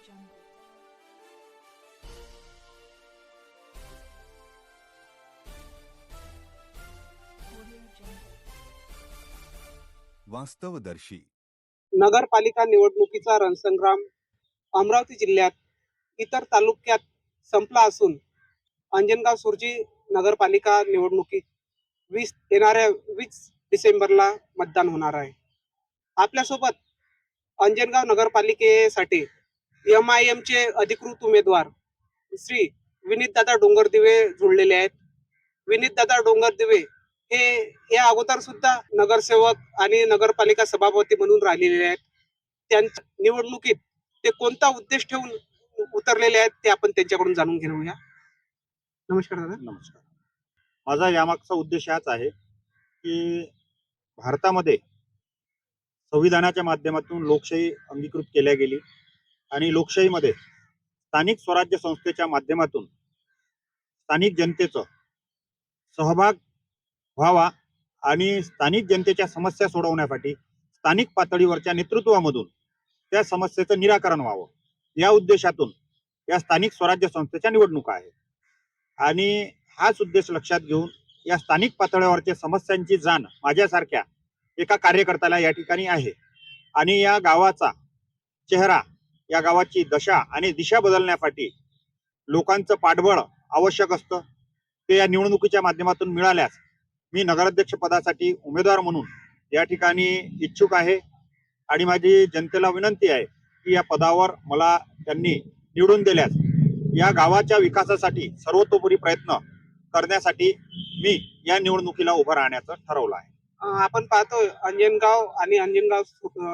Jungle. Audio Jungle. वास्तवदर्शी. नगरपालिका निवडणुकीचा रणसंग्राम अमरावती जिल्ह्यात इतर तालुक्यात संपला असून अंजनगाव सुरजी नगरपालिका निवडणुकीत येणाऱ्या 20 डिसेंबरला मतदान होणार आहे. आपल्यासोबत अंजनगाव नगरपालिकेसाठी MIMचे अधिकृत उमेदवार श्री विनीतदादा डोंगरदिवे जुळलेले आहेत. विनीतदादा डोंगरदिवे हे या अगोदर सुद्धा नगरसेवक आणि नगरपालिका सभापती म्हणून राहिलेले आहेत. त्यांच्या निवडणुकीत ते कोणता उद्देश ठेवून उतरलेले आहेत ते आपण त्यांच्याकडून जाणून घेऊया. नमस्कार दादा. नमस्कार. माझा यामागचा उद्देश हाच आहे की भारतामध्ये संविधानाच्या माध्यमातून लोकशाही अंगीकृत केल्या गेली आणि लोकशाहीमध्ये स्थानिक स्वराज्य संस्थेच्या माध्यमातून स्थानिक जनतेचा सहभाग व्हावा आणि स्थानिक जनतेच्या समस्या सोडवण्यासाठी स्थानिक पातळीवरच्या नेतृत्वामधून त्या समस्येचं निराकरण व्हावं या उद्देशातून या स्थानिक स्वराज्य संस्थेच्या निवडणुका आहेत. आणि हाच उद्देश लक्षात घेऊन या स्थानिक पातळीवरच्या समस्यांची जाण माझ्यासारख्या एका कार्यकर्त्याला या ठिकाणी आहे आणि या गावाचा चेहरा, या गावाची दशा आणि दिशा बदलण्यासाठी लोकांचं पाठबळ आवश्यक असतं. ते या निवडणुकीच्या माध्यमातून मिळाल्यास मी नगराध्यक्ष पदासाठी उमेदवार म्हणून या ठिकाणी इच्छुक आहे आणि माझी जनतेला विनंती आहे की या पदावर मला त्यांनी निवडून दिल्यास या गावाच्या विकासासाठी सर्वतोपरी प्रयत्न करण्यासाठी मी या निवडणुकीला उभं राहण्याचं ठरवलं आहे. आपण पाहतोय अंजनगाव आणि अंजनगाव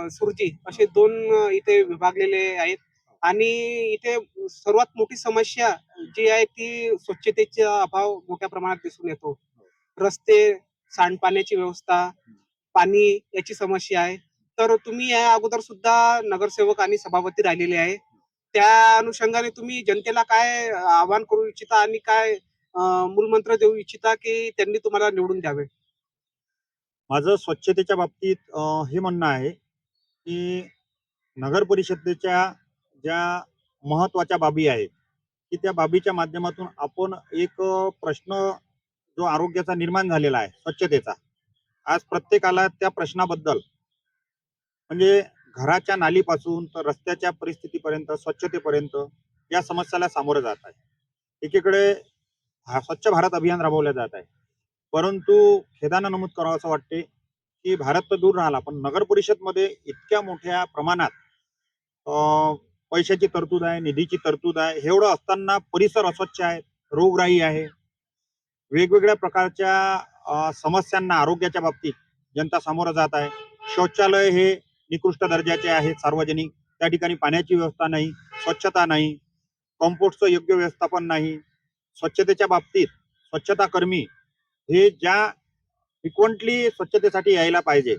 सुरजी असे दोन इथे विभागलेले आहेत आणि इथे सर्वात मोठी समस्या जी आहे ती स्वच्छतेचा अभाव मोठ्या प्रमाणात दिसून येतो. रस्ते, सांडपाण्याची व्यवस्था, पाणी याची समस्या आहे. तर तुम्ही या अगोदर सुद्धा नगरसेवक आणि सभापती राहिलेले आहे. त्या अनुषंगाने तुम्ही जनतेला काय आवाहन करू इच्छिता आणि काय मूलमंत्र देऊ इच्छिता की त्यांनी तुम्हाला निवडून द्यावे? माझं स्वच्छतेच्या बाबतीत हे म्हणणं आहे की नगर परिषदेच्या ज्या महत्वाच्या बाबी आहेत की त्या बाबीच्या माध्यमातून आपण एक प्रश्न जो आरोग्याचा निर्माण झालेला आहे स्वच्छतेचा, आज प्रत्येकाला त्या प्रश्नाबद्दल म्हणजे घराच्या नालीपासून तर रस्त्याच्या परिस्थितीपर्यंत स्वच्छतेपर्यंत या समस्याला सामोरं जात आहे. एकीकडे स्वच्छ भारत अभियान राबवलं जात आहे, परंतु खेदानं नमूद करावं असं वाटते की भारत तर दूर राहिला पण नगर परिषदमध्ये इतक्या मोठ्या प्रमाणात पैशाची तरतूद आहे, निधीची तरतूद आहे, एवढं असताना परिसर अस्वच्छ आहे, रोगराई आहे, वेगवेगळ्या प्रकारच्या समस्यांना आरोग्याच्या बाबतीत जनता सामोरं जात आहे. शौचालय हे निकृष्ट दर्जाचे आहेत सार्वजनिक, त्या ठिकाणी पाण्याची व्यवस्था नाही, स्वच्छता नाही, कंपोस्टचं योग्य व्यवस्थापन नाही. स्वच्छतेच्या बाबतीत स्वच्छता कर्मी हे ज्या फ्रिक्वेंटली स्वच्छतेसाठी यायला पाहिजे,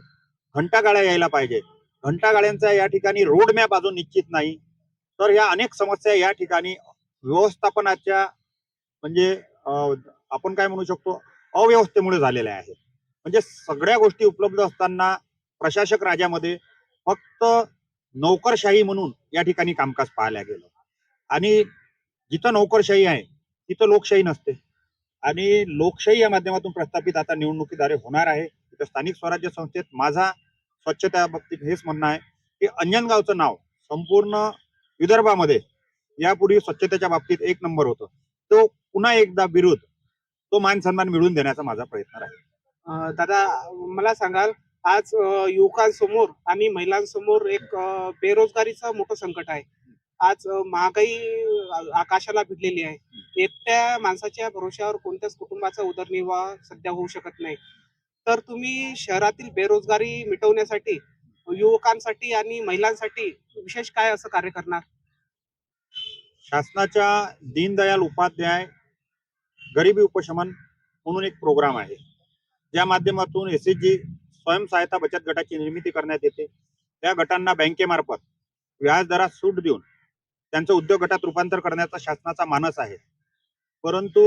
घंटागाड्या यायला पाहिजे, घंटागाड्यांचा या ठिकाणी रोड मॅप अजून निश्चित नाही. तर या अनेक समस्या या ठिकाणी व्यवस्थापनाच्या म्हणजे आपण काय म्हणू शकतो अव्यवस्थेमुळे झालेल्या आहेत. म्हणजे सगळ्या गोष्टी उपलब्ध असताना प्रशासक राजामध्ये फक्त नोकरशाही म्हणून या ठिकाणी कामकाज पाहायला गेलं आणि जिथं नोकरशाही आहे तिथं लोकशाही नसते आणि लोकशाही या माध्यमातून प्रस्थापित आता निवडणुकीद्वारे होणार आहे. तिथं स्थानिक स्वराज्य संस्थेत माझा स्वच्छता बाबतीत हेच म्हणणं आहे की अंजनगावचं नाव संपूर्ण विदर्भामध्ये यापूर्वी स्वच्छतेच्या बाबतीत एक नंबर होतं, तो पुन्हा एकदा बिरुद, तो मान सन्मान मिळवून देण्याचा माझा प्रयत्न राहील. दादा, मला सांगाल आज युवकांसमोर आणि महिलांसमोर एक बेरोजगारीचं मोठं संकट आहे. आज महागाई आकाशाला भिडलेली आहे. एकट्या माणसाच्या भरोश्यावर कोणत्याच कुटुंबाचा उदरनिर्वाह सध्या होऊ शकत नाही. तर तुम्ही शहरातील बेरोजगारी मिटवण्यासाठी युवकांसाठी आणि महिलांसाठी विशेष काय असं कार्य करणार? शासनाच्या दीनदयाल उपाध्याय गरिबी उपशमन म्हणून एक प्रोग्राम आहे, ज्या माध्यमातून SHG स्वयंसहायता बचत गटाची निर्मिती करण्यात येते. त्या गटांना बँकेमार्फत व्याजदरात सूट देऊन त्यांचं उद्योग गटात रूपांतर करण्याचा शासनाचा मानस आहे. परंतु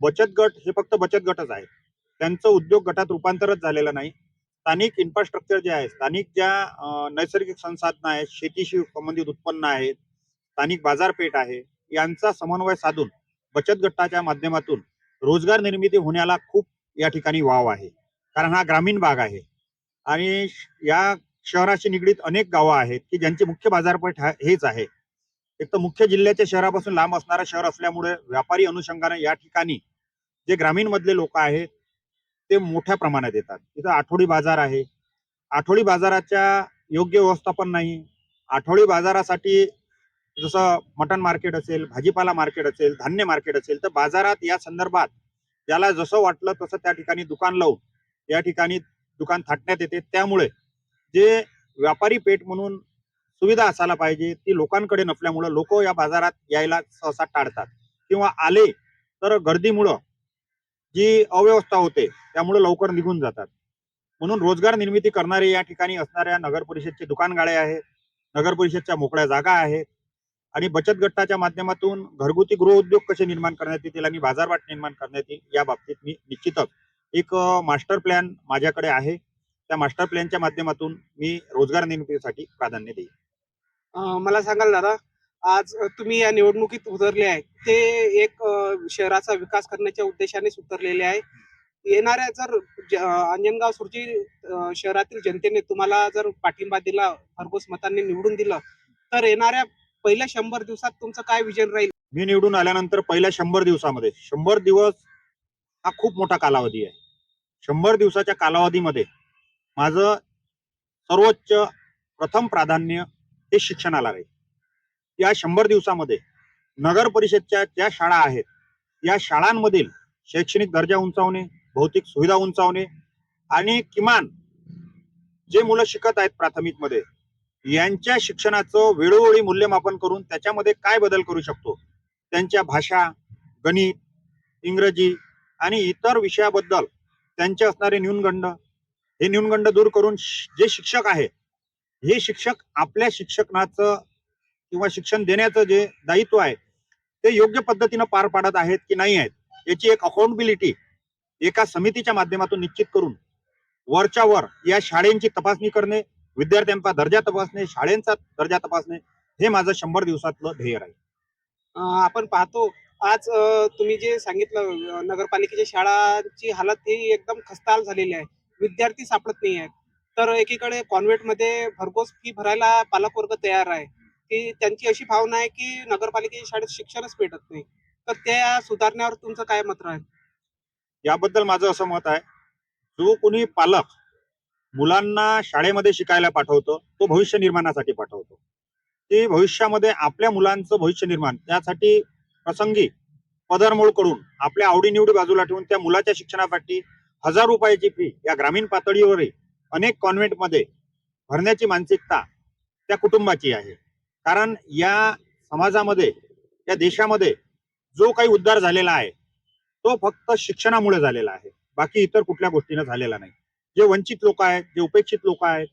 बचत गट हे फक्त बचत गटच आहे, त्यांचं उद्योग गटात रूपांतरच झालेलं नाही. स्थानिक इन्फ्रास्ट्रक्चर जे आहे, स्थानिक ज्या नैसर्गिक संसाधनं आहेत, शेतीशी संबंधित उत्पन्न आहेत, स्थानिक बाजारपेठ आहे, यांचा समन्वय साधून बचत गटाच्या माध्यमातून रोजगार निर्मिती होण्याला खूप या ठिकाणी वाव आहे. कारण हा ग्रामीण भाग आहे आणि या शहराशी निगडीत अनेक गावं आहेत की ज्यांची मुख्य बाजारपेठ हेच आहे. एक तर मुख्य जिल्ह्याच्या शहरापासून लांब असणारं शहर असल्यामुळे व्यापारी अनुषंगाने या ठिकाणी जे ग्रामीण मधले लोक आहेत ते मोठ्या प्रमाणात येतात. इथं आठवडी बाजार आहे. आठवडी बाजाराच्या योग्य व्यवस्थापन नाही. आठवडी बाजारासाठी जसं मटन मार्केट असेल, भाजीपाला मार्केट असेल, धान्य मार्केट असेल, तर बाजारात या संदर्भात ज्याला जसं वाटलं तसं त्या ठिकाणी दुकान लावून या ठिकाणी दुकान थाटण्यात येते. त्यामुळे जे व्यापारी पेठ म्हणून सुविधा असायला पाहिजे ती लोकांकडे नसल्यामुळं लोक या बाजारात यायला सहसा टाळतात किंवा आले तर गर्दीमुळं जी अव्यवस्था होते त्यामुळे लवकर निघून जातात. म्हणून रोजगार निर्मिती करणारे या ठिकाणी असणाऱ्या नगर परिषदचे दुकान गाळे आहेत, नगर परिषदच्या मोकळ्या जागा आहेत आणि बचत गटाच्या माध्यमातून घरगुती गृहउद्योग कसे निर्माण करण्यात येतील आणि बाजारवाट निर्माण करण्यात येईल या बाबतीत मी निश्चितच एक मास्टर प्लॅन माझ्याकडे आहे. त्या मास्टर प्लॅनच्या माध्यमातून मी रोजगार निर्मितीसाठी प्राधान्य देईन. मला सांगाल दादा, आज तुम्ही या निवडणुकीत उतरले आहे ते एक शहराचा विकास करण्याच्या उद्देशानेच उतरलेले आहे. येणाऱ्या जर अंजनगाव सुरजी शहरातील जनतेने तुम्हाला जर पाठिंबा दिला, भरघोस मतांनी निवडून दिलं, तर येणाऱ्या पहिल्या 100 दिवसात तुमचं काय विजन राहील? मी निवडून आल्यानंतर पहिल्या 100 दिवसामध्ये 100 दिवस हा खूप मोठा कालावधी आहे. 100 दिवसाच्या कालावधीमध्ये माझं सर्वोच्च प्रथम प्राधान्य हे शिक्षणाला राहील. या 100 दिवसामध्ये नगर परिषदच्या ज्या शाळा आहेत या शाळांमधील शैक्षणिक दर्जा उंचावणे, भौतिक सुविधा उंचावणे आणि किमान जे मुलं शिकत आहेत प्राथमिकमध्ये यांच्या शिक्षणाचं वेळोवेळी मूल्यमापन करून त्याच्यामध्ये काय बदल करू शकतो, त्यांच्या भाषा, गणित, इंग्रजी आणि इतर विषयाबद्दल त्यांचे असणारे न्यूनगंड हे न्यूनगंड दूर करून जे शिक्षक आहे हे शिक्षक आपल्या शिक्षणाचं किंवा शिक्षण देण्याचं जे दायित्व आहे ते योग्य पद्धतीनं पार पाडत आहेत की नाही आहेत याची एक अकाउंटेबिलिटी एका समितीच्या माध्यमातून निश्चित करून वरच्या वर या शाळेंची तपासणी करणे, विद्यार्थ्यांचा दर्जा तपासणे, शाळेंचा दर्जा तपासणे हे माझं 100 दिवसातलं ध्येय राहील. आपण पाहतो आज तुम्ही जे सांगितलं नगरपालिकेच्या शाळांची हालत ही एकदम खस्ताहाल झालेली आहे. विद्यार्थी सापडत नाही आहेत. तर एकीकडे कॉन्व्हेंटमध्ये भरघोस फी भरायला पालक वर्ग तयार आहे, की त्यांची अशी भावना आहे की नगरपालिकेच्या शाळेत शिक्षणच भेटत नाही. तर त्या सुधारण्यावर तुमचं काय मत राहील? याबद्दल माझं असं मत आहे, जो कोणी पालक मुलांना शाळेमध्ये शिकायला पाठवतो तो भविष्य निर्माणासाठी पाठवतो. ते भविष्यामध्ये आपल्या मुलांचं भविष्य निर्माण त्यासाठी प्रसंगी पदरमोड करून आपल्या आवडीनिवडी बाजूला ठेवून त्या मुलाच्या शिक्षणासाठी 1000 रुपयाची फी या ग्रामीण पातळीवरही अनेक कॉन्व्हेंटमध्ये भरण्याची मानसिकता त्या कुटुंबाची आहे. कारण या समाजामध्ये या देशामध्ये जो काही उद्धार झालेला आहे तो फक्त शिक्षणामुळे झालेला आहे, बाकी इतर कुठल्या गोष्टीनं झालेला नाही. जे वंचित लोक आहेत, जे उपेक्षित लोक आहेत,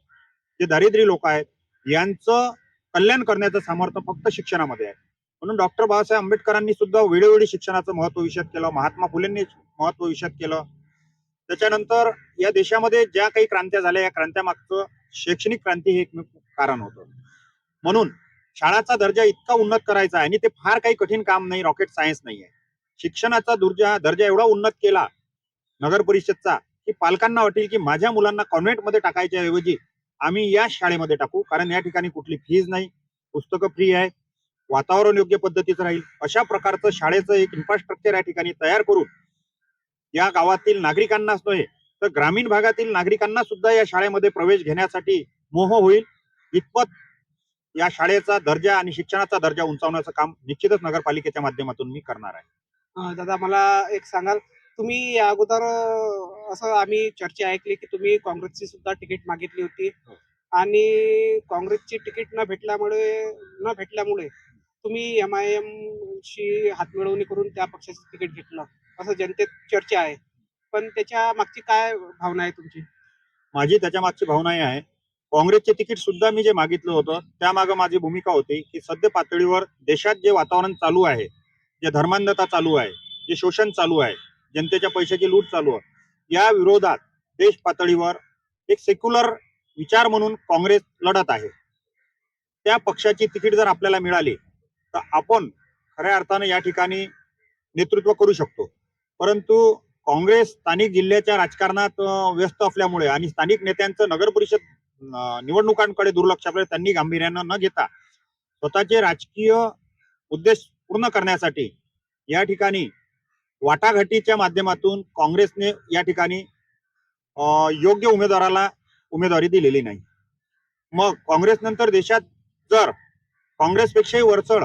जे दारिद्र्य लोक आहेत यांचं कल्याण करण्याचं सामर्थ्य फक्त शिक्षणामध्ये आहे. म्हणून डॉक्टर बाबासाहेब आंबेडकरांनी सुद्धा वेळोवेळी शिक्षणाचं महत्व विषद केलं, महात्मा फुलेंनी महत्व विषद केलं. त्याच्यानंतर या देशामध्ये ज्या काही क्रांत्या झाल्या या क्रांत्यामागचं शैक्षणिक क्रांती हे एक कारण होतं. म्हणून शाळाचा दर्जा इतका उन्नत करायचा आहे आणि ते फार काही कठीण काम नाही, रॉकेट सायन्स नाही आहे. शिक्षणाचा दर्जा एवढा उन्नत केला नगर परिषदचा की पालकांना वाटेल की माझ्या मुलांना कॉन्व्हेंटमध्ये टाकायच्या ऐवजी आम्ही या शाळेमध्ये टाकू, कारण या ठिकाणी कुठली फीज नाही, पुस्तकं फ्री आहे, वातावरण योग्य पद्धतीचं राहील. अशा प्रकारचं शाळेचं एक इन्फ्रास्ट्रक्चर या ठिकाणी तयार करून या गावातील नागरिकांनाच नव्हे तर ग्रामीण भागातील नागरिकांना सुद्धा या शाळेमध्ये प्रवेश घेण्यासाठी मोह होईल इतपत या शाळेचा दर्जा आणि शिक्षणाचा दर्जा उंचावण्याचं काम निश्चितच नगरपालिकेच्या माध्यमातून मी करणार आहे. दादा मला एक सांगाल, तुम्ही या अगोदर असं आम्ही चर्चा ऐकली की तुम्ही काँग्रेसची सुद्धा तिकीट मागितली होती हो. आणि काँग्रेसची तिकीट न भेटल्यामुळे तुम्ही MIM शी हातमिळवणी करून त्या पक्षाचं तिकीट घेतलं असं जनतेत चर्चा आहे. पण त्याच्या मागची काय भावना आहे तुमची? माझी त्याच्या मागची भावना ही आहे, काँग्रेसचे तिकीट सुद्धा मी जे मागितलं होतं त्यामागे माझी भूमिका होती की सद्य पातळीवर देशात जे वातावरण चालू आहे, जे धर्मांधता चालू आहे, जे शोषण चालू आहे, जनतेच्या पैशाची लूट चालू आहे, या विरोधात देश पातळीवर एक सेक्युलर विचार म्हणून काँग्रेस लढत आहे. त्या पक्षाची तिकीट जर आपल्याला मिळाली तर आपण खऱ्या अर्थाने या ठिकाणी नेतृत्व करू शकतो. परंतु काँग्रेस स्थानिक जिल्ह्याच्या राजकारणात व्यस्त असल्यामुळे आणि स्थानिक नेत्यांचं नगर परिषद निवडणुकांकडे दुर्लक्ष असल्यामुळे त्यांनी गांभीर्यानं न घेता स्वतःचे राजकीय उद्देश पूर्ण करण्यासाठी या ठिकाणी वाटाघाटीच्या माध्यमातून काँग्रेसने या ठिकाणी योग्य उमेदवाराला उमेदवारी दिलेली नाही. मग काँग्रेस नंतर देशात जर काँग्रेसपेक्षाही वरचढ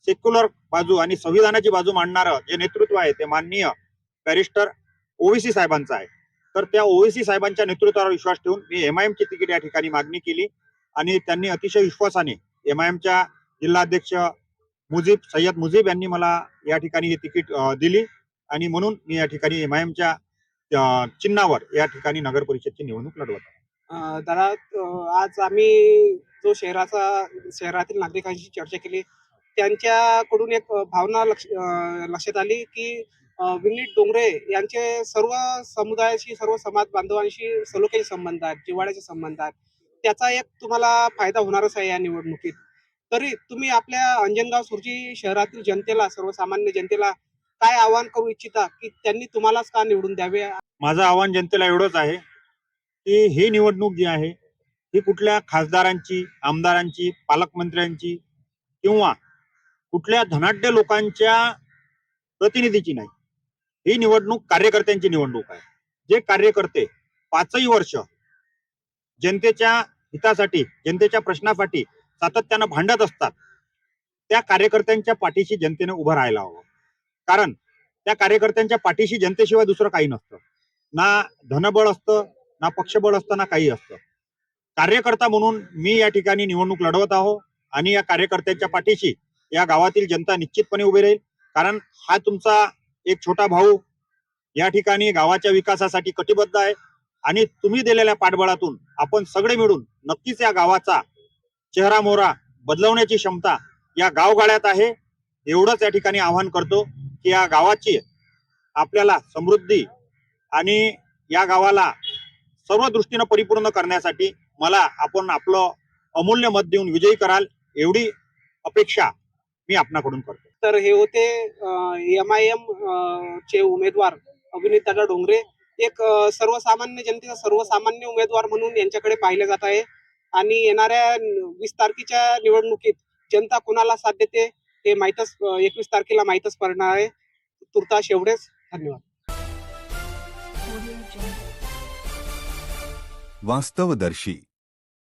सेक्युलर बाजू आणि संविधानाची बाजू मांडणारं जे नेतृत्व आहे ते माननीय बॅरिस्टर ओवीसी साहेबांचं आहे. तर त्या ओवीसी साहेबांच्या नेतृत्वावर विश्वास ठेवून मी एमआयएमची तिकीट या ठिकाणी मागणी केली आणि त्यांनी अतिशय विश्वासाने एमआयएमच्या जिल्हाध्यक्ष सय्यद मुजीब यांनी मला या ठिकाणी ही तिकीट दिली आणि म्हणून मी या ठिकाणी एमआयएमच्या चिन्हावर या ठिकाणी नगर परिषदची निवडणूक लढवत आहे. दादा, आज आम्ही जो शहरातील नागरिकांशी चर्चा केली, त्यांच्याकडून एक भावना लक्षात आली की विनीत डोंगरे यांचे सर्व समुदायाशी, सर्व समाज बांधवांशी सलोख्याचे संबंध आहेत, जिव्हाळ्याचे संबंध आहेत. त्याचा एक तुम्हाला फायदा होणारच आहे या निवडणुकीत. तरी तुम्ही आपल्या अंजनगाव सुरजी शहरातील जनतेला, सर्वसामान्य जनतेला काय आवाहन करू इच्छिता की त्यांनी तुम्हालाच का निवडून द्यावे? माझं आव्हान जनतेला एवढंच आहे की ही निवडणूक जी आहे ही कुठल्या खासदारांची, आमदारांची, पालकमंत्र्यांची किंवा कुठल्या धनाढ्य लोकांच्या प्रतिनिधीची नाही. ही निवडणूक कार्यकर्त्यांची निवडणूक आहे. जे कार्यकर्ते 5ही वर्ष जनतेच्या हितासाठी, जनतेच्या प्रश्नासाठी सातत्यानं भांडत असतात, त्या कार्यकर्त्यांच्या पाठीशी जनतेने उभं राहायला हवं. कारण त्या कार्यकर्त्यांच्या पाठीशी जनतेशिवाय दुसरं काही नसतं. ना धनबळ असतं, ना पक्षबळ असतं, ना काही असतं. कार्यकर्ता म्हणून मी या ठिकाणी निवडणूक लढवत आहो आणि या कार्यकर्त्यांच्या पाठीशी या गावातील जनता निश्चितपणे उभी राहील. कारण हा तुमचा एक छोटा भाऊ या ठिकाणी गावाच्या विकासासाठी कटिबद्ध आहे आणि तुम्ही दिलेल्या पाठबळातून आपण सगळे मिळून नक्कीच या गावाचा चेहरा मोहरा बदलवण्याची क्षमता या गावगाड्यात आहे. एवढंच या ठिकाणी आवाहन करतो की या गावाची आपल्याला समृद्धी आणि या गावाला सर्व दृष्टीनं परिपूर्ण करण्यासाठी मला आपण आपलं अमूल्य मत देऊन विजयी कराल एवढी अपेक्षा मी आपणाकडून करतो. तर हे होते एमआयएम चे उमेदवार अभिनीतदादा डोंगरे. एक सर्वसामान्य जनतेचा सर्वसामान्य उमेदवार म्हणून यांच्याकडे पाहिले जात आहे आणि येणाऱ्या 20 तारखेच्या निवडणुकीत जनता कोणाला साथ देते हे 21 तारखेला माहीतच पडणार आहे. तुर्तास एवढेच. धन्यवाद. Audio Jungle. वास्तवदर्शी